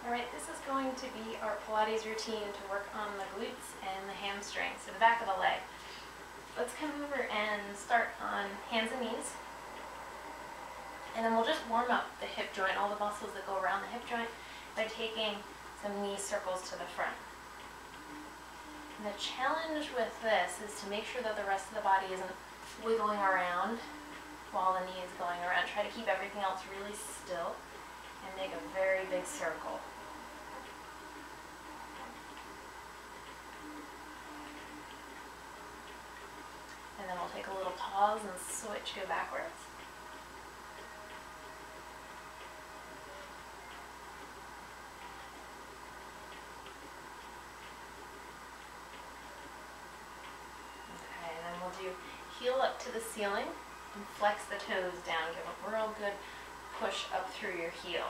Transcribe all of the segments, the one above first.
Alright, this is going to be our Pilates routine to work on the glutes and the hamstrings, so the back of the leg. Let's come over and start on hands and knees. And then we'll just warm up the hip joint, all the muscles that go around the hip joint, by taking some knee circles to the front. And the challenge with this is to make sure that the rest of the body isn't wiggling around while the knee is going around. Try to keep everything else really still and make a very big circle. And then we'll take a little pause and switch, go backwards. Okay, and then we'll do heel up to the ceiling and flex the toes down. Give a real good push up through your heel.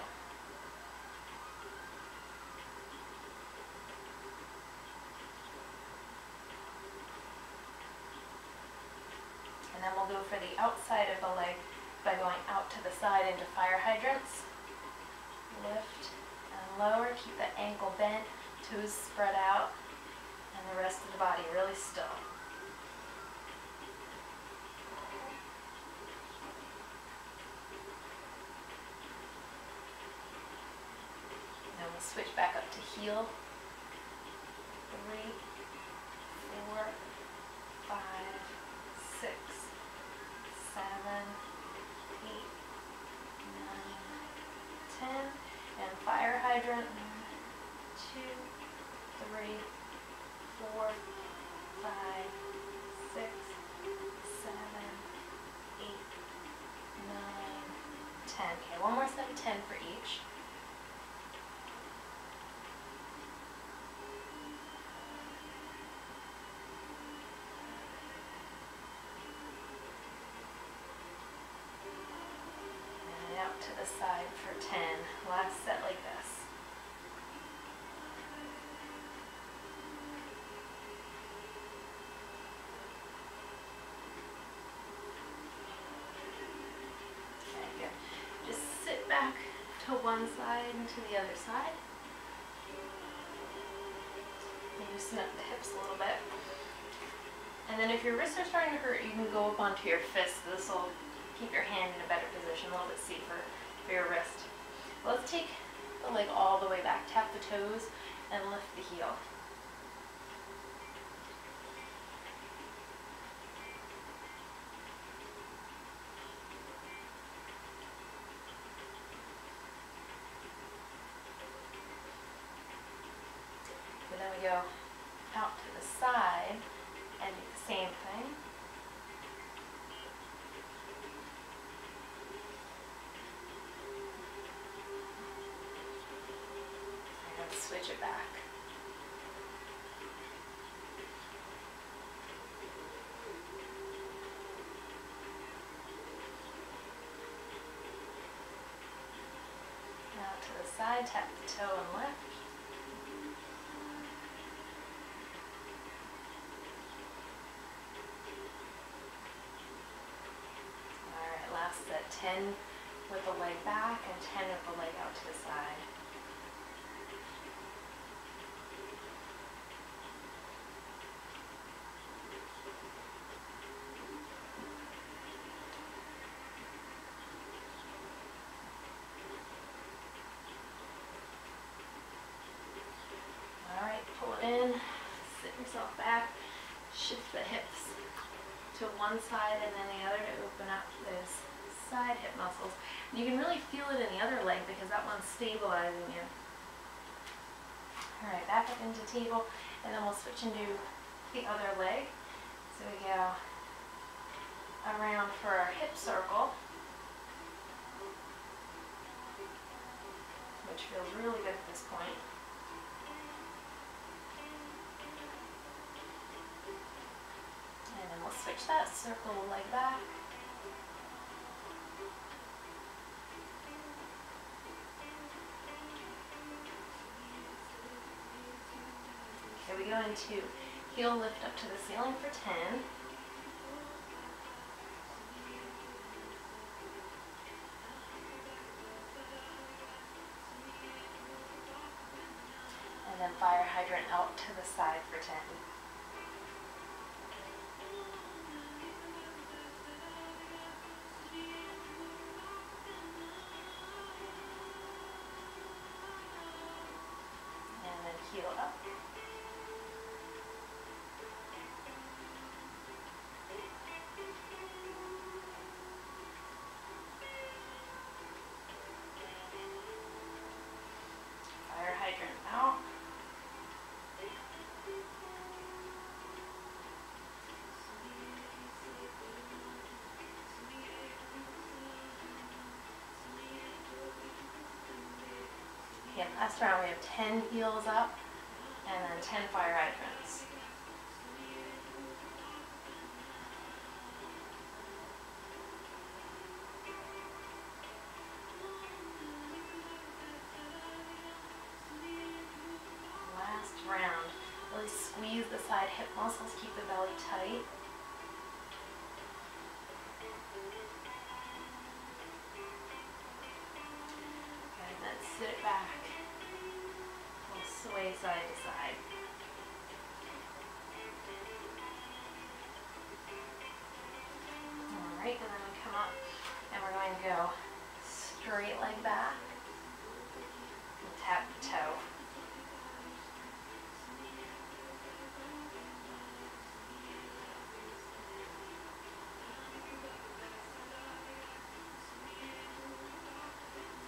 And then we'll go for the outside of the leg by going out to the side into fire hydrants. Lift and lower, keep the ankle bent, toes spread out, and the rest of the body really still. Then we'll switch back up to heel. 3, 4, 5, 6, 7, 8, 9, 10, and fire hydrant. 1, 2, 3, 4, 5, 6, 7, 8, 9, 10. Okay, one more set of 10 for each. Out to the side for 10. Last set like this. Okay, good. Just sit back to one side and to the other side. Loosen up the hips a little bit. And then if your wrists are starting to hurt, you can go up onto your fists. This will keep your hand in a better position, a little bit safer for your wrist. Let's take the leg all the way back. Tap the toes and lift the heel. And then we go out to the side and do the same thing. Switch it back. Now to the side, tap the toe and lift. Alright, last set. 10 with the leg back and 10 with the leg out to the side. Pull it in, sit yourself back, shift the hips to one side and then the other to open up those side hip muscles. And you can really feel it in the other leg because that one's stabilizing you. Alright, back up into table and then we'll switch and do the other leg. So we go around for our hip circle, which feels really good at this point. And then we'll switch that, circle the leg back. Okay, we go into heel lift up to the ceiling for 10. fire hydrant out to the side for 10. And then heel up. Fire hydrant out. Okay, last round we have 10 heels up and then 10 fire hydrants. Last round, really squeeze the side hip muscles, keep the belly tight. Okay, then sit it back. We'll sway side to side. Alright, and then we come up and we're going to go straight leg back and tap the toe.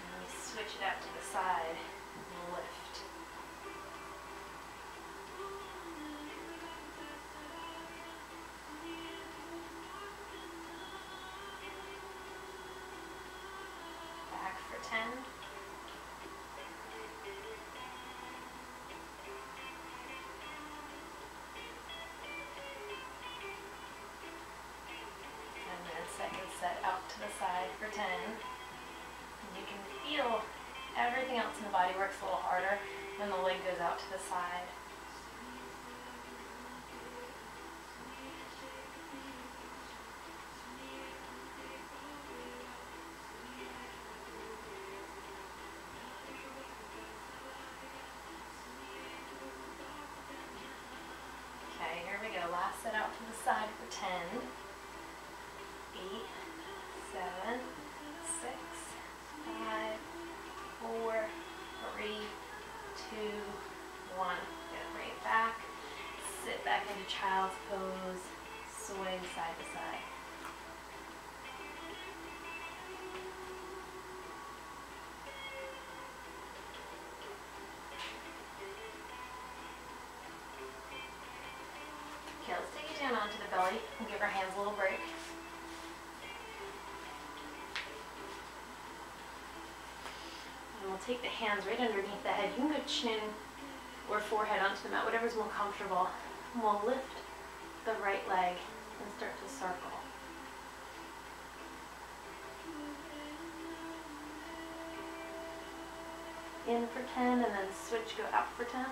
And we switch it out to the side and lift. Back for 10. And then second set out to the side for 10. And you can feel everything else in the body works a little harder when the leg goes out to the side. Okay, here we go. Last set out to the side for 10. 8, 7, 6, 5, 4, 3, 2, 1. Good, bring it back. Sit back into child's pose. Sway side to side. Okay, let's take it down onto the belly and give our hands a little break. And we'll take the hands right underneath the head. You can go chin or forehead onto the mat, whatever's more comfortable. And we'll lift the right leg and start to circle. In for 10 and then switch, go out for 10.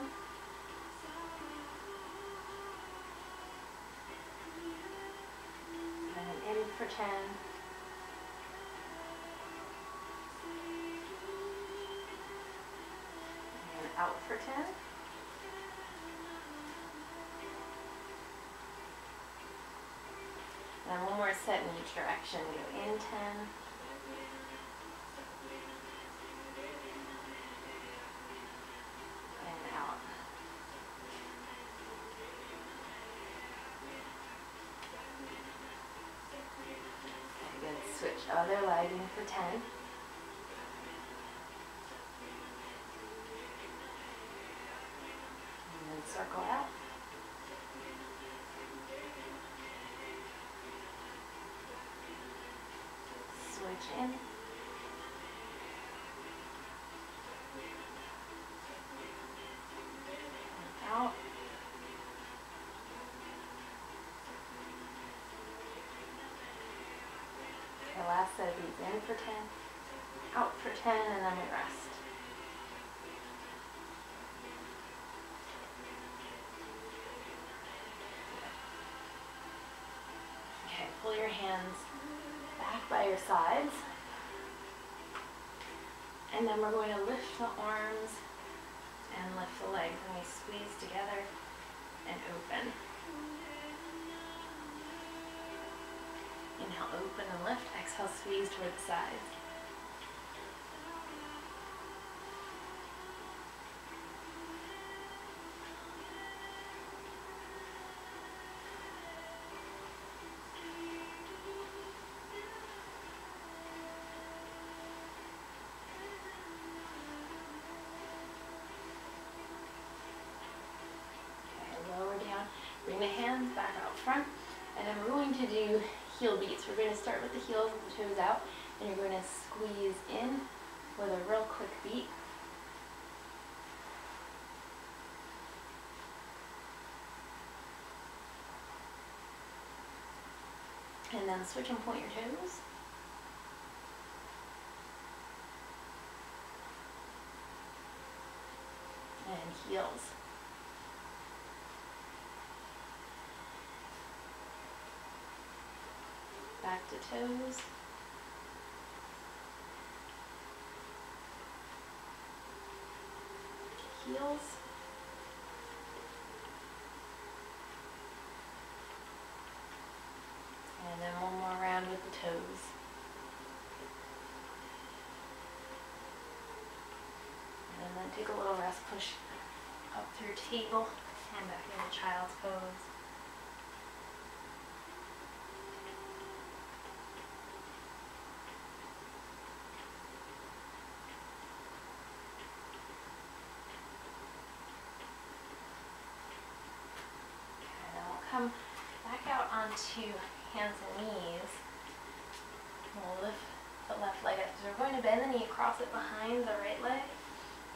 And in for 10. And out for 10. And one more set in each direction. Go in 10. And out. Okay, good. Switch other leg in for 10. And then circle out. Switch in. And out. Okay, last set of these. In for 10, out for 10, and then we rest. Okay, pull your hands back by your sides. And then we're going to lift the arms and lift the legs, and we squeeze together and open. Inhale, open and lift. Exhale, squeeze toward the sides. Bring the hands back out front, and then we're going to do heel beats. We're going to start with the heels of the toes out, and you're going to squeeze in with a real quick beat. And then switch and point your toes. And heels. Back to toes. Heels. And then one more round with the toes. And then take a little rest, push up through table and back into child's pose. Come back out onto hands and knees. We'll lift the left leg up. So we're going to bend the knee, cross it behind the right leg,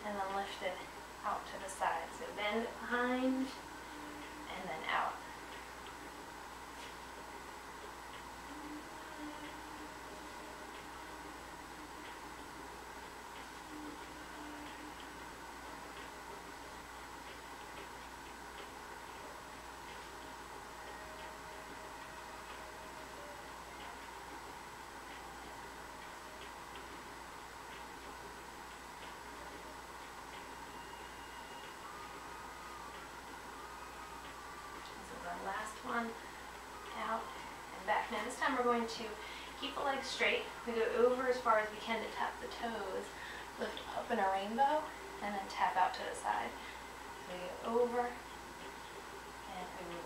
and then lift it out to the side. So bend it behind, and then out. Last one, out and back. Now this time we're going to keep the legs straight. We go over as far as we can to tap the toes, lift up in a rainbow, and then tap out to the side. So we go over and over.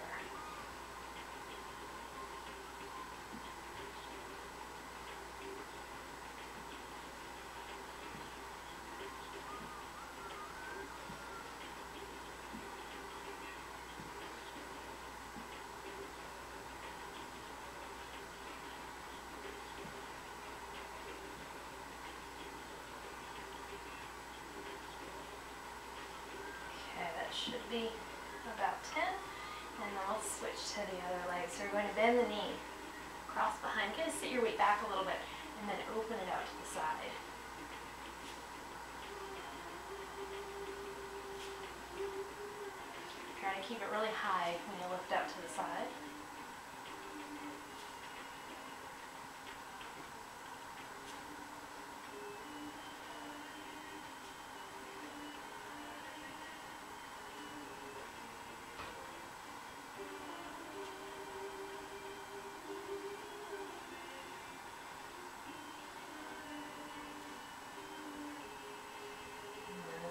Should be about 10, and then we'll switch to the other leg. So we're going to bend the knee, cross behind, kind of sit your weight back a little bit, and then open it out to the side. Trying to keep it really high when you lift out to the side.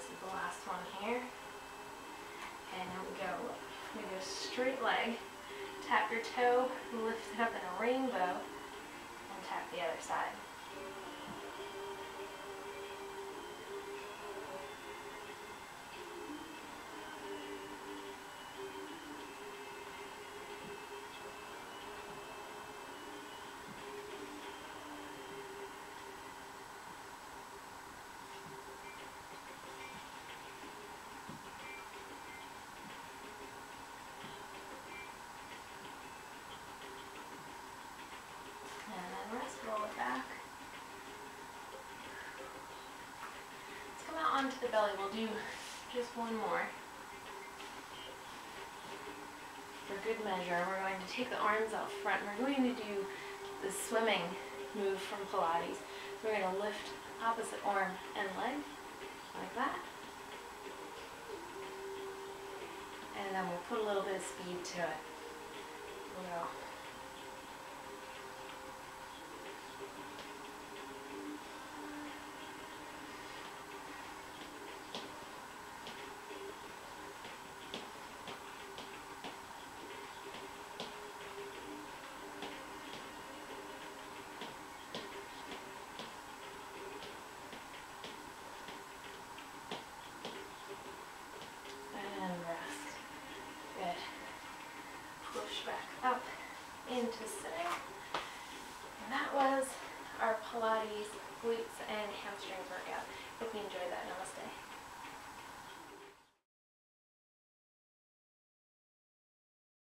The last one here, and then we go straight leg, tap your toe, lift it up in a rainbow, and tap the other side. Roll it back. Let's come out onto the belly. We'll do just one more. For good measure, we're going to take the arms out front. We're going to do the swimming move from Pilates. We're going to lift opposite arm and leg, like that. And then we'll put a little bit of speed to it. Wow. And rest. Good. Push back up into center.